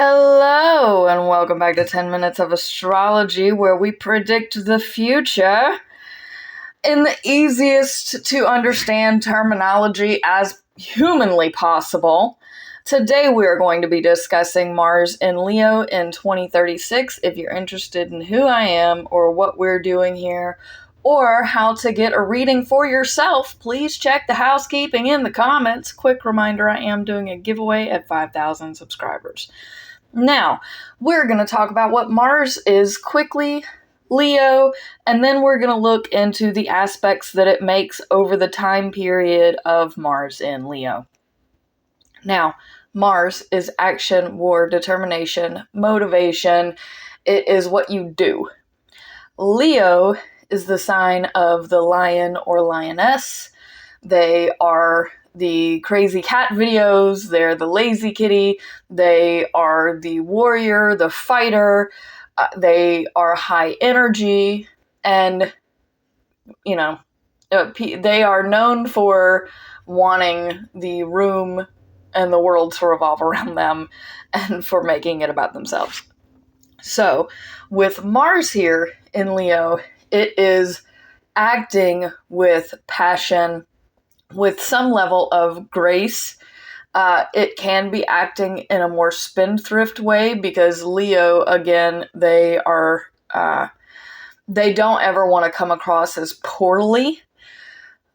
Hello, and welcome back to 10 Minutes of Astrology, where we predict the future in the easiest to understand terminology as humanly possible. Today we are going to be discussing Mars in Leo in 2036. If you're interested in who I am or what we're doing here, or how to get a reading for yourself, please check the housekeeping in the comments. Quick reminder, I am doing a giveaway at 5,000 subscribers. Now, we're going to talk about what Mars is quickly, Leo, and then we're going to look into the aspects that it makes over the time period of Mars in Leo. Now, Mars is action, war, determination, motivation. It is what you do. Leo is the sign of the lion or lioness. They are the crazy cat videos, they're the lazy kitty, they are the warrior, the fighter, they are high energy, and, they are known for wanting the room and the world to revolve around them and for making it about themselves. So, with Mars here in Leo, it is acting with passion, with some level of grace. It can be acting in a more spendthrift way because Leo, again, they don't ever want to come across as poorly.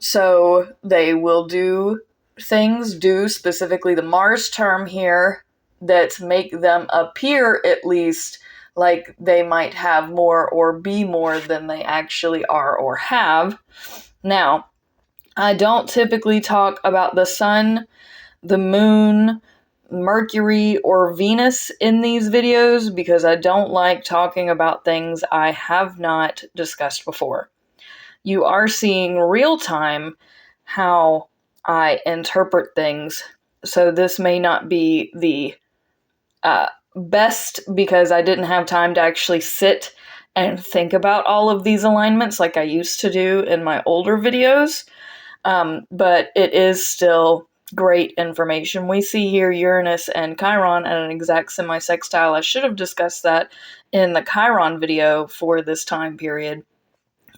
So they will do things, specifically the Mars term here, that make them appear at least like they might have more or be more than they actually are or have. Now, I don't typically talk about the sun, the moon, Mercury, or Venus in these videos because I don't like talking about things I have not discussed before. You are seeing real time how I interpret things, so this may not be the best because I didn't have time to actually sit and think about all of these alignments like I used to do in my older videos. But it is still great information. We see here Uranus and Chiron at an exact semi-sextile. I should have discussed that in the Chiron video for this time period.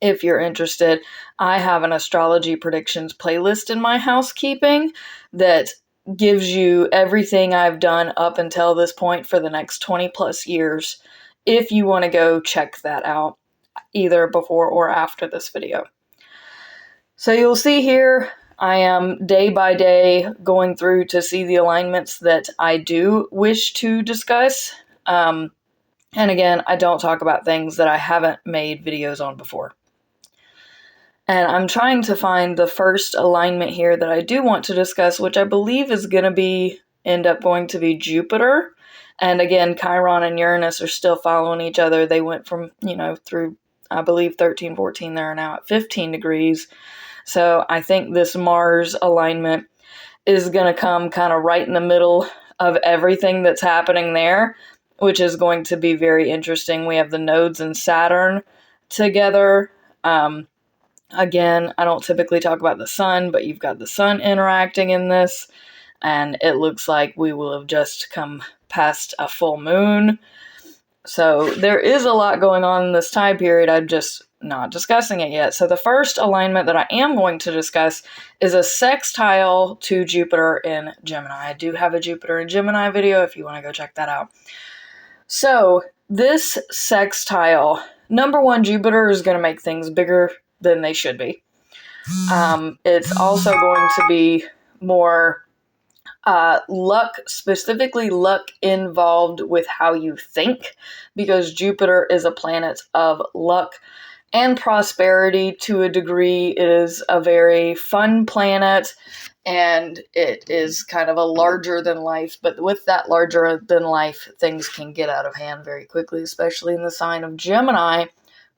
If you're interested, I have an astrology predictions playlist in my housekeeping that gives you everything I've done up until this point for the next 20 plus years, if you want to go check that out, either before or after this video. So you'll see here, I am day by day going through to see the alignments that I do wish to discuss. And again, I don't talk about things that I haven't made videos on before. And I'm trying to find the first alignment here that I do want to discuss, which I believe is going to end up going to be Jupiter. And again, Chiron and Uranus are still following each other. They went from, through, I believe, 13, 14. They're now at 15 degrees. So I think this Mars alignment is going to come kind of right in the middle of everything that's happening there, which is going to be very interesting. We have the nodes and Saturn together. Again, I don't typically talk about the sun, but you've got the sun interacting in this, and it looks like we will have just come past a full moon. So there is a lot going on in this time period. I'm just not discussing it yet. So the first alignment that I am going to discuss is a sextile to Jupiter in Gemini. I do have a Jupiter in Gemini video if you want to go check that out. So this sextile, number one, Jupiter is going to make things bigger than they should be. It's also going to be more luck, specifically luck involved with how you think, because Jupiter is a planet of luck and prosperity to a degree. It is a very fun planet, and it is kind of a larger than life, but with that larger than life, things can get out of hand very quickly, especially in the sign of Gemini,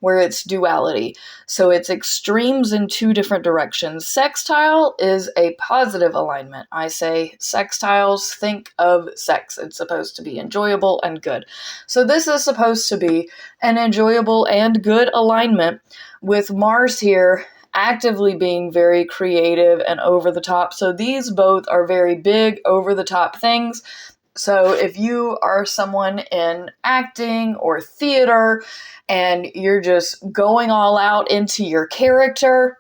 where it's duality. So it's extremes in two different directions. Sextile is a positive alignment. I say sextiles, think of sex. It's supposed to be enjoyable and good. So this is supposed to be an enjoyable and good alignment with Mars here actively being very creative and over the top. So these both are very big, over the top things. So if you are someone in acting or theater and you're just going all out into your character,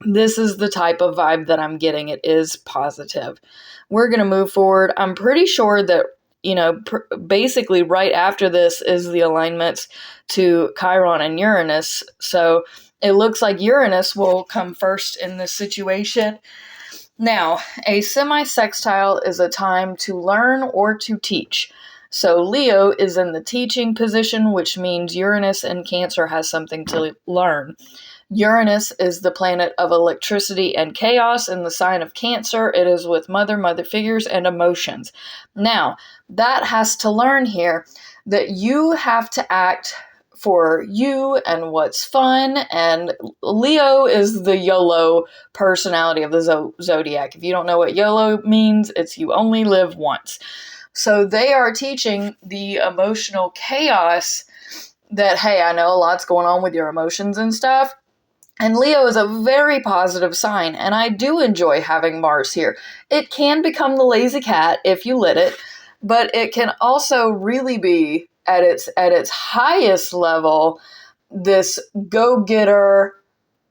this is the type of vibe that I'm getting. It is positive. We're going to move forward. I'm pretty sure that, basically right after this is the alignments to Chiron and Uranus. So it looks like Uranus will come first in this situation. Now, a semi-sextile is a time to learn or to teach. So Leo is in the teaching position, which means Uranus in Cancer has something to learn. Uranus is the planet of electricity and chaos in the sign of Cancer. It is with mother figures, and emotions. Now, that has to learn here that you have to act for you and what's fun, and Leo is the YOLO personality of the zodiac. If you don't know what YOLO means, it's you only live once. So they are teaching the emotional chaos that, hey, I know a lot's going on with your emotions and stuff. And Leo is a very positive sign, and I do enjoy having Mars here. It can become the lazy cat if you let it, but it can also really be at its highest level this go-getter,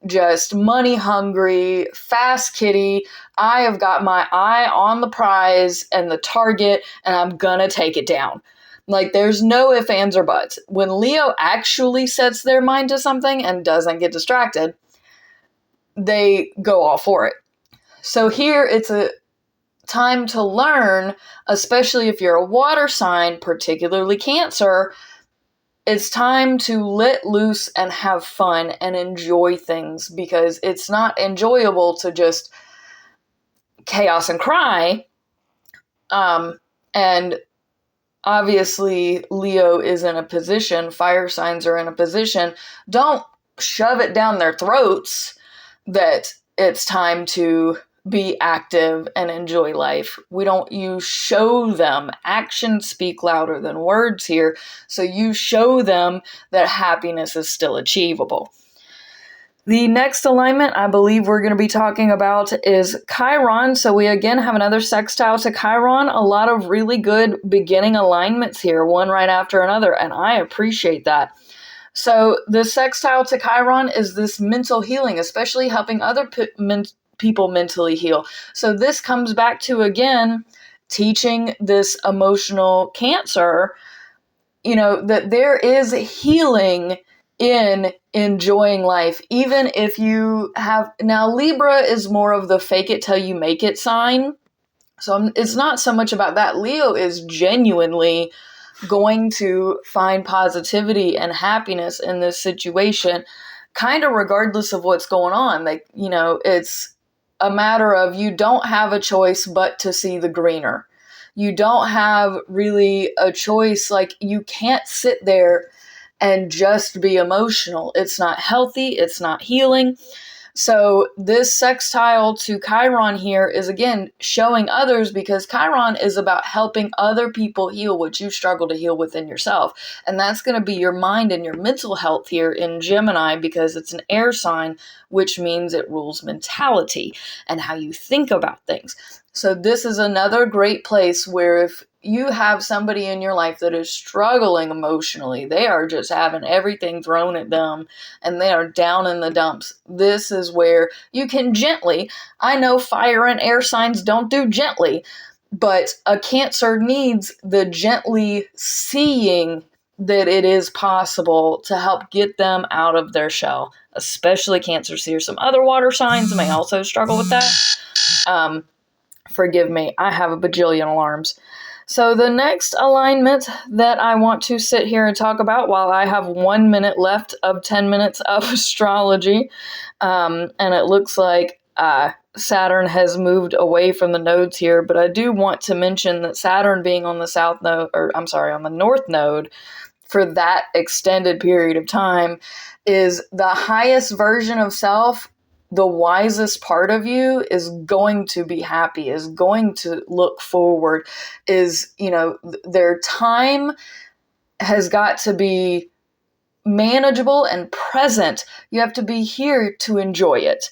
just money hungry, fast kitty. I have got my eye on the prize and the target, and I'm gonna take it down. Like, there's no ifs, ands, or buts. When Leo actually sets their mind to something and doesn't get distracted, they go all for it. So here it's a time to learn, especially if you're a water sign, particularly Cancer. It's time to let loose and have fun and enjoy things, because it's not enjoyable to just chaos and cry. And obviously Leo is in a position, fire signs are in a position, don't shove it down their throats that it's time to be active and enjoy life. You show them. Actions speak louder than words here. So you show them that happiness is still achievable. The next alignment I believe we're going to be talking about is Chiron. So we again have another sextile to Chiron. A lot of really good beginning alignments here, one right after another, and I appreciate that. So the sextile to Chiron is this mental healing, especially helping other people mentally heal. So this comes back to, again, teaching this emotional Cancer, that there is healing in enjoying life. Even if you have, now Libra is more of the fake it till you make it sign. So it's not so much about that. Leo is genuinely going to find positivity and happiness in this situation, kind of regardless of what's going on. Like, it's a matter of, you don't have a choice but to see the greener. You don't have really a choice. Like, you can't sit there and just be emotional. It's not healthy. It's not healing. So this sextile to Chiron here is, again, showing others, because Chiron is about helping other people heal what you struggle to heal within yourself. And that's going to be your mind and your mental health here in Gemini, because it's an air sign, which means it rules mentality and how you think about things. So this is another great place where if you have somebody in your life that is struggling emotionally, they are just having everything thrown at them and they are down in the dumps, this is where you can gently, I know fire and air signs don't do gently, but a Cancer needs the gently seeing that it is possible to help get them out of their shell, especially Cancer. So some other water signs may also struggle with that. Forgive me, I have a bajillion alarms. So the next alignment that I want to sit here and talk about, while I have 1 minute left of 10 minutes of astrology, and it looks like Saturn has moved away from the nodes here, but I do want to mention that Saturn being on the on the north node for that extended period of time is the highest version of self. The wisest part of you is going to be happy, is going to look forward, is, their time has got to be manageable and present. You have to be here to enjoy it.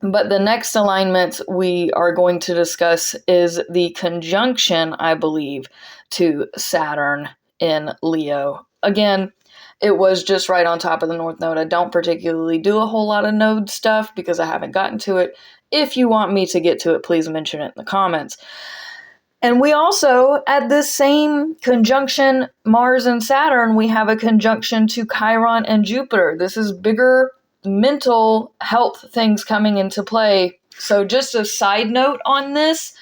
But the next alignment we are going to discuss is the conjunction, I believe, to Saturn in Leo. Again, it was just right on top of the North Node. I don't particularly do a whole lot of node stuff because I haven't gotten to it. If you want me to get to it, please mention it in the comments. And we also, at this same conjunction, Mars and Saturn, we have a conjunction to Chiron and Jupiter. This is bigger mental health things coming into play. So just a side note on this,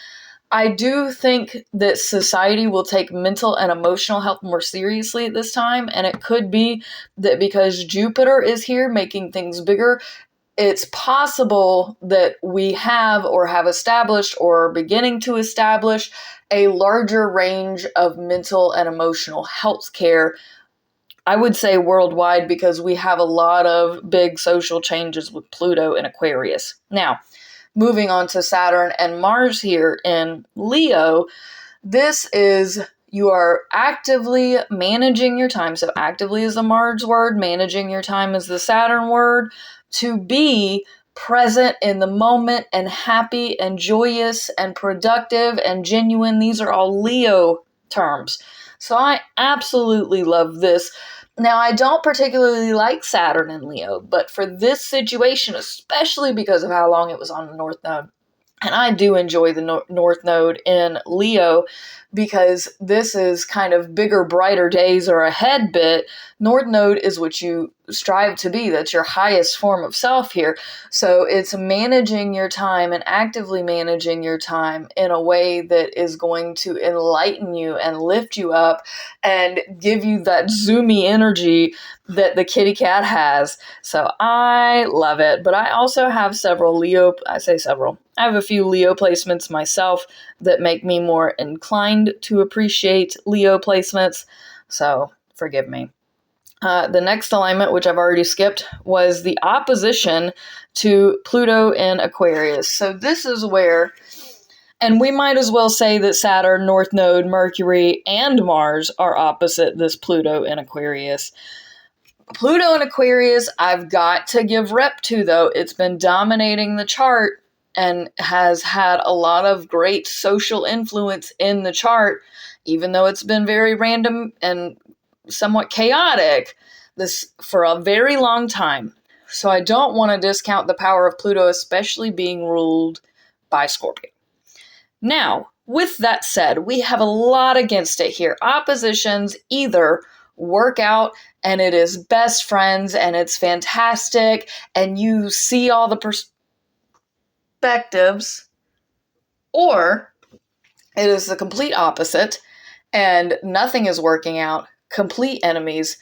I do think that society will take mental and emotional health more seriously at this time. And it could be that because Jupiter is here making things bigger, it's possible that we have or have established or are beginning to establish a larger range of mental and emotional health care, I would say worldwide, because we have a lot of big social changes with Pluto in Aquarius. Now, moving on to Saturn and Mars here in Leo, this is you are actively managing your time. So actively is the Mars word, managing your time is the Saturn word, to be present in the moment and happy and joyous and productive and genuine. These are all Leo terms. So I absolutely love this. Now, I don't particularly like Saturn in Leo, but for this situation, especially because of how long it was on the North Node, and I do enjoy the North Node in Leo because this is kind of bigger, brighter days are ahead bit. North Node is what you strive to be. That's your highest form of self here. So it's managing your time and actively managing your time in a way that is going to enlighten you and lift you up and give you that zoomy energy that the kitty cat has. So I love it. But I also have several Leo, I say several. I have a few Leo placements myself that make me more inclined to appreciate Leo placements. So forgive me. The next alignment, which I've already skipped, was the opposition to Pluto in Aquarius. So this is where, and we might as well say that Saturn, North Node, Mercury, and Mars are opposite this Pluto in Aquarius. Pluto in Aquarius, I've got to give rep to, though. It's been dominating the chart and has had a lot of great social influence in the chart, even though it's been very random and somewhat chaotic this for a very long time. So I don't want to discount the power of Pluto, especially being ruled by Scorpio. Now, with that said, we have a lot against it here. Oppositions either work out and it is best friends and it's fantastic and you see all the perspectives, or it is the complete opposite and nothing is working out, complete enemies,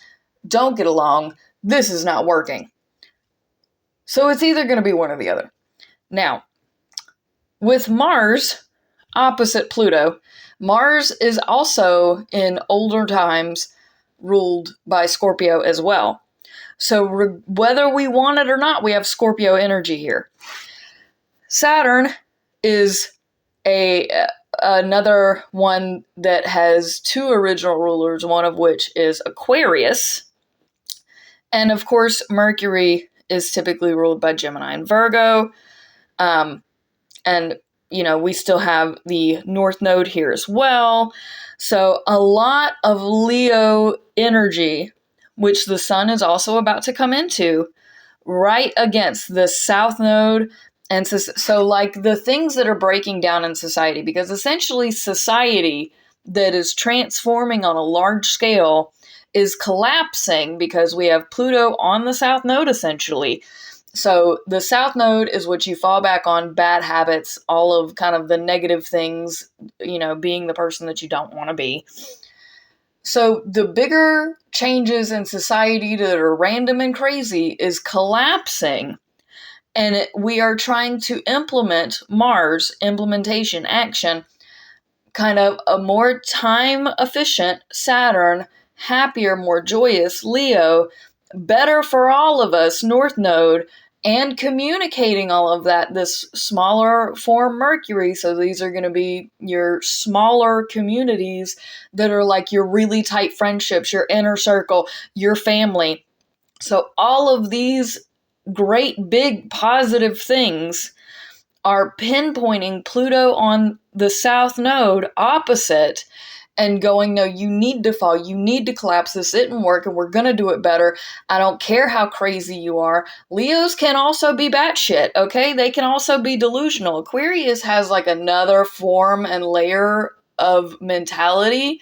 don't get along, this is not working. So it's either going to be one or the other. Now, with Mars opposite Pluto, Mars is also in older times ruled by Scorpio as well. So whether we want it or not, we have Scorpio energy here. Saturn is another one that has two original rulers, one of which is Aquarius. And of course, Mercury is typically ruled by Gemini and Virgo. And, you know, we still have the North Node here as well. So a lot of Leo energy, which the Sun is also about to come into, right against the South Node. And so like the things that are breaking down in society, because essentially society that is transforming on a large scale is collapsing because we have Pluto on the South Node essentially. So the South Node is what you fall back on, bad habits, all of kind of the negative things, you know, being the person that you don't want to be. So the bigger changes in society that are random and crazy is collapsing. And we are trying to implement Mars, implementation, action, kind of a more time efficient Saturn, happier, more joyous Leo, better for all of us, North Node, and communicating all of that, this smaller form Mercury. So these are going to be your smaller communities that are like your really tight friendships, your inner circle, your family. So all of these great big positive things are pinpointing Pluto on the south node opposite and going, no, you need to fall. You need to collapse. This didn't work and we're going to do it better. I don't care how crazy you are. Leos can also be batshit, okay? They can also be delusional. Aquarius has like another form and layer of mentality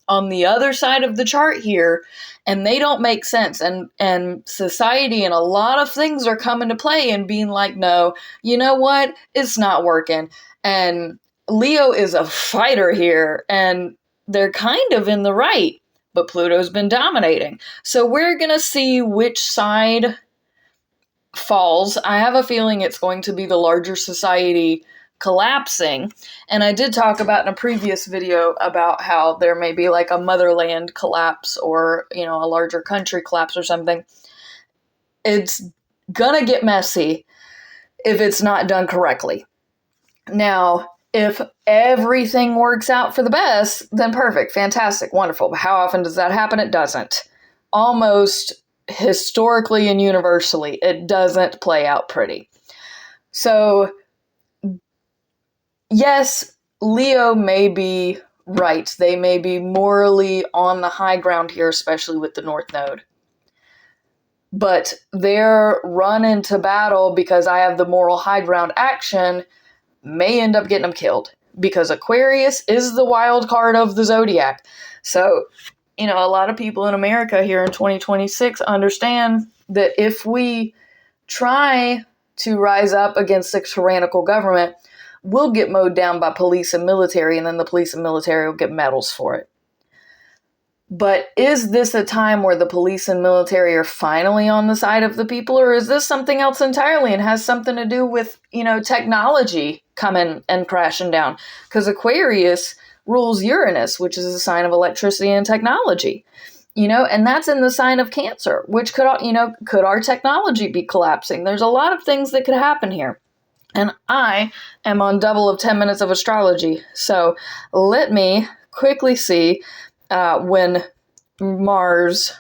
on the other side of the chart here, and they don't make sense. And society and a lot of things are coming to play and being like, no, you know what? It's not working. And Leo is a fighter here, and they're kind of in the right, but Pluto's been dominating. So we're going to see which side falls. I have a feeling it's going to be the larger society collapsing. And I did talk about in a previous video about how there may be like a motherland collapse or, you know, a larger country collapse or something. It's gonna get messy if it's not done correctly. Now, if everything works out for the best, then perfect, fantastic, wonderful. But how often does that happen? It doesn't. Almost historically and universally, it doesn't play out pretty. So, yes, Leo may be right. They may be morally on the high ground here, especially with the North Node. But their run into battle because I have the moral high ground action may end up getting them killed, because Aquarius is the wild card of the zodiac. So, you know, a lot of people in America here in 2026 understand that if we try to rise up against a tyrannical government, we'll get mowed down by police and military, and then the police and military will get medals for it. But is this a time where the police and military are finally on the side of the people, or is this something else entirely and has something to do with, you know, technology coming and crashing down? Because Aquarius rules Uranus, which is a sign of electricity and technology, you know, and that's in the sign of Cancer, which could, you know, could our technology be collapsing? There's a lot of things that could happen here. And I am on double of 10 minutes of astrology. So let me quickly see when Mars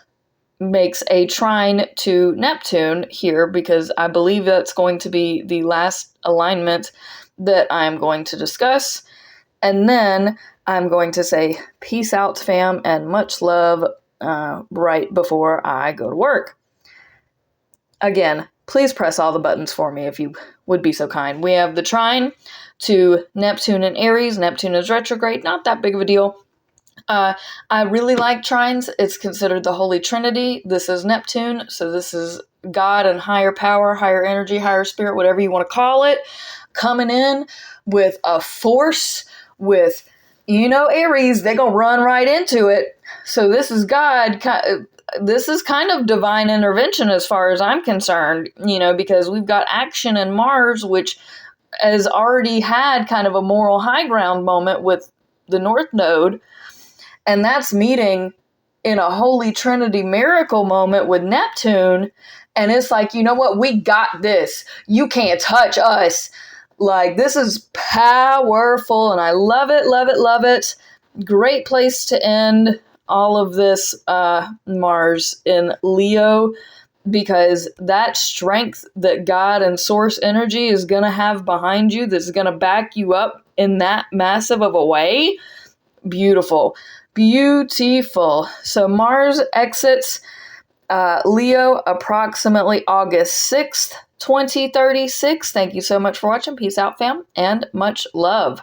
makes a trine to Neptune here, because I believe that's going to be the last alignment that I'm going to discuss. And then I'm going to say peace out, fam, and much love right before I go to work. Again, please press all the buttons for me if you would be so kind. We have the trine to Neptune and Aries. Neptune is retrograde, not that big of a deal. I really like trines. It's considered the Holy Trinity. This is Neptune, so this is God and higher power, higher energy, higher spirit, whatever you want to call it, coming in with a force, with, you know, Aries, they're going to run right into it. So this is God. This is kind of divine intervention as far as I'm concerned, you know, because we've got action in Mars, which has already had kind of a moral high ground moment with the North Node. And that's meeting in a Holy Trinity miracle moment with Neptune. And it's like, you know what? We got this. You can't touch us. Like, this is powerful. And I love it, love it, love it. Great place to end all of this Mars in Leo, because that strength that God and source energy is going to have behind you, that's going to back you up in that massive of a way. Beautiful. Beautiful. So Mars exits Leo approximately August 6th, 2036. Thank you so much for watching. Peace out, fam, and much love.